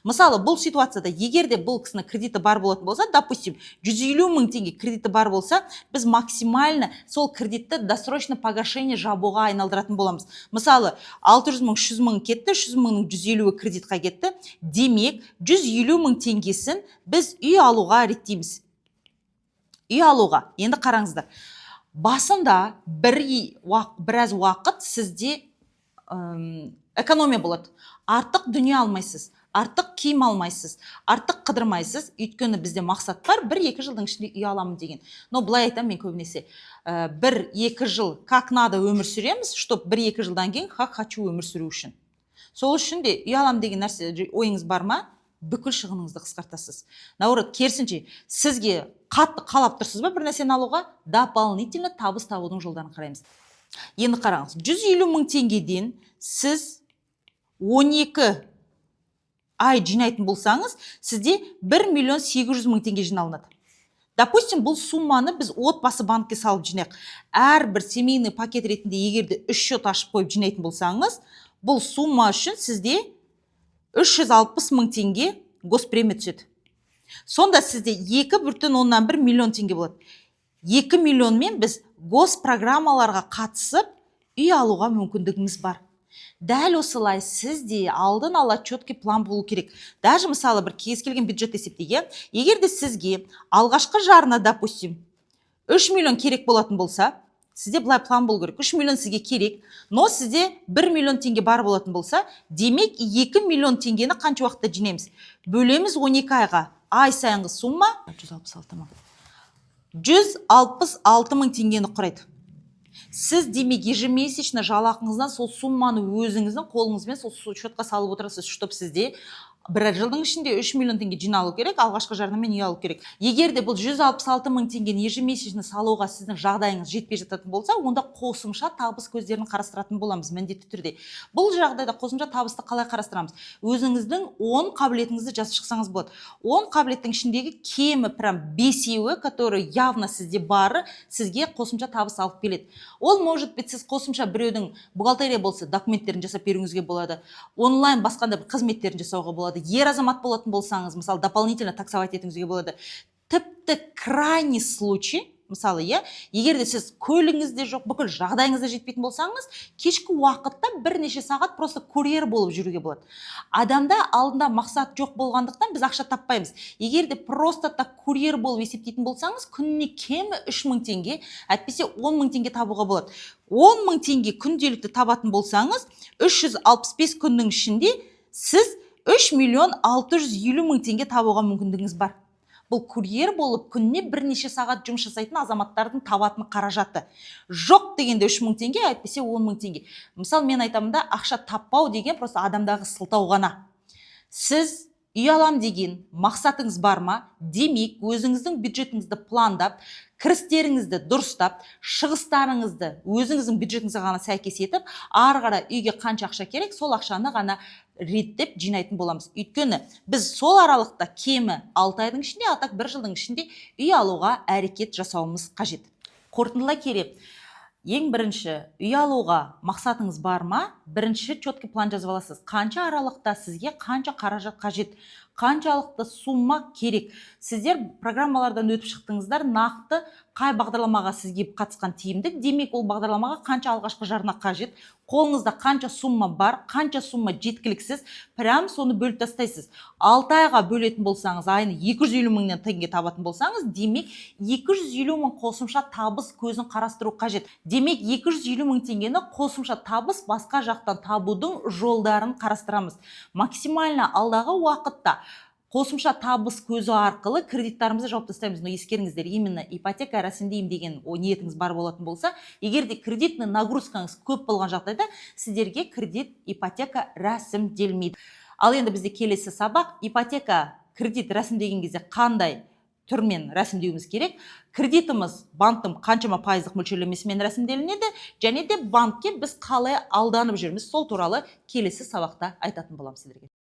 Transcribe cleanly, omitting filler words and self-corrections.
Мысалы, бұл ситуацияда егер де бұл кісінің кредиті бар болатын болса, допустим, 150 мың теңге кредиті бар болса, біз максимально сол кредитті досрочно погашение жабуға айналдыратын боламыз. Мысалы, 600 мың, 300 мың кетті, 300 мыңның 150-і кредитқа кетті. Демек, 150 мың теңгесін біз үй алуға реттейміз. Үй алуға. Енді қараңыздар. Басында біраз уақыт сізде экономия болады. Артық дүние алмайсыз, артық киім алмайсыз, артық қыдырмайсыз. Өйткені бізде мақсат бар, 1-2 жылдың ішінде үй аламын деген. Но былай айтам мен көбінесе, 1-2 жыл как надо өмір сүреміз, чтоб 1-2 жылдан кейін как хочу өмір сүру үшін. Сол үшін де үй алам деген нәрсе ойыңыз бар ма? Бүкіл шығыныңызды қысқартасыз. Наоборот, керісінше, сізге қатты қалап тұрсыз ба бір нәрсені алуға, дополнительно табыс табудың жолдарын қараймыз. Енді қараңыз, 150 мың теңгеден сіз 12 ай жинайтын болсаңыз, сізде 1 800 000 теңге жиналынады. Допустим, бұл сумманы біз отбасы банкке салып жинайық. Әрбір семейный пакет ретінде егерде 3 счет ашып қойып жинайтын болсаңыз, бұл сумма үшін сізде 360 000 теңге госпремия түседі. Сонда сізде 2,1 миллион теңге болады. 2 миллионмен біз госпрограммаларға қатысып үй алуға мүмкіндігіміз бар. Дәл осылай сізде алдын ала четкий план болу керек. Даже мысалы бір кез келген бюджет есептеге, егер де сізге алғашқы жарына, допустим, 3 миллион керек болатын болса, сізде былай план болу керек. 3 миллион сізге керек, но сізде 1 миллион теңге бар болатын болса, демек 2 миллион теңгені қанша уақытта жинаймыз? Бөлеміз 12 айға. Ай сайынғы сумма 166 мың. 166 мың теңгені құрайды. Сіз демек ежемесячно жалақыңыздан сол сумманы өзіңіздің қолыңызбен сол счетқа салып отырасыз, чтоб сізде бір жылдың ішінде 3 миллион теңге жиналу керек, алғашқы жарнамен үй алу керек. Егер де бұл 166 мың теңгені ежемесячно салуға сіздің жағдайыңыз жетпей жататын болса, онда қосымша табыс көздерін қарастыратын боламыз міндетті түрде. Бұл жағдайда қосымша табысты қалай қарастырамыз? Өзіңіздің 10 қабілетіңізді жазып шықсаңыз болады. 10 қабілеттің ішіндегі кемі прям 5-еуі, который явно сізде бары, сізге қосымша табыс алып келеді. Ол может быть сіз қосымша біреудің бухгалтерия болса, документтерін жасап беруіңізге болады. Онлайн басқанда бір қызметтерін жасауға болады. Ер азамат болатын болсаңыз, мысалы, дополнительно таксовать етіңізге болады. Тіпті крайний случай, мысалы, егер де сіз көлігіңізде жоқ, бүкіл жағдайыңызда жетпейтін болсаңыз, кешкі уақытта бірнеше сағат просто курьер болып жүруге болады. Адамда алдында мақсат жоқ болғандықтан біз ақша таппаймыз. Егер де просто так курьер болып есептейтін болсаңыз, күніне кемі 3 мың теңге, әтпесе 10 мың теңге табуға болады. 10 мың теңге күнделікті табатын болсаңыз, 365 күннің ішінде сіз 3 650 000 теңге табуға мүмкіндігіңіз бар. Бұл курьер болып күнне бірнеше сағат жұмыс жасайтын азаматтардың табатын қаражаты. Жоқ дегенде 3 мың теңге, әйтпесе 10 мың теңге. Мысалы, мен айтамын да, ақша таппау деген просто адамдағы сылтау ғана. Сіз үй алам деген мақсатыңыз бар ма? Демек, өзіңіздің бюджетіңізді пландап, кірістеріңізді дұрыстап, шығыстарыңызды өзіңіздің бюджетіңізге ғана сәйкес етіп, ары қарай үйге қанша ақша керек, сол ақшаны ғана реттеп жинайтын боламыз. Өйткені біз сол аралықта кемі 6 айдың ішінде, атак 1 жылдың ішінде үй алуға әрекет жасауымыз қажет. Қорытындылай келе, ең бірінші, үй алуға мақсатыңыз бар ма? Бірінші четкий план жазып аласыз. Қанша аралықта сізге қанша қаражат қажет, қаншалықты сумма керек. Сіздер программалардан өтіп шықтыңыздар, нақты қай бағдарламаға сізге қатысқан тиімді, демек ол бағдарламаға қанша алғашқы жарна қажет, қолыңызда қанша сумма бар, қанша сумма жеткіліксіз, прям соны бөліп тастайсыз. 6 айға бөлетін болсаңыз, айны 250 000 теңге табатын болсаңыз, демек 250 000 қосымша табыс көзін қарастыру қажет. Демек 250 000 теңгені қосымша табыс басқа жақтан табудың жолдарын қарастырамыз. Максимально алдағы уақытта қосымша табыс көзі арқылы кредиттарымызды жауып тастаймыз. Но ескеріңіздер, именно ипотека рәсімдеймін деген ниетіңіз бар болатын болса, егер де кредитный нагрузкаңыз көп болған жағдайда, сіздерге кредит ипотека рәсімделмейді. Ал енді бізде келесі сабақ, ипотека кредит рәсімдеген кезде қандай түрмен рәсімдеуіміз керек, кредитіміз банктың қаншама пайыздық мөлшерлемесімен рәсімделінеді, және де банкке біз қалай алданып жүрміз, сол туралы келесі сабақта айтатын боламыз сіздерге.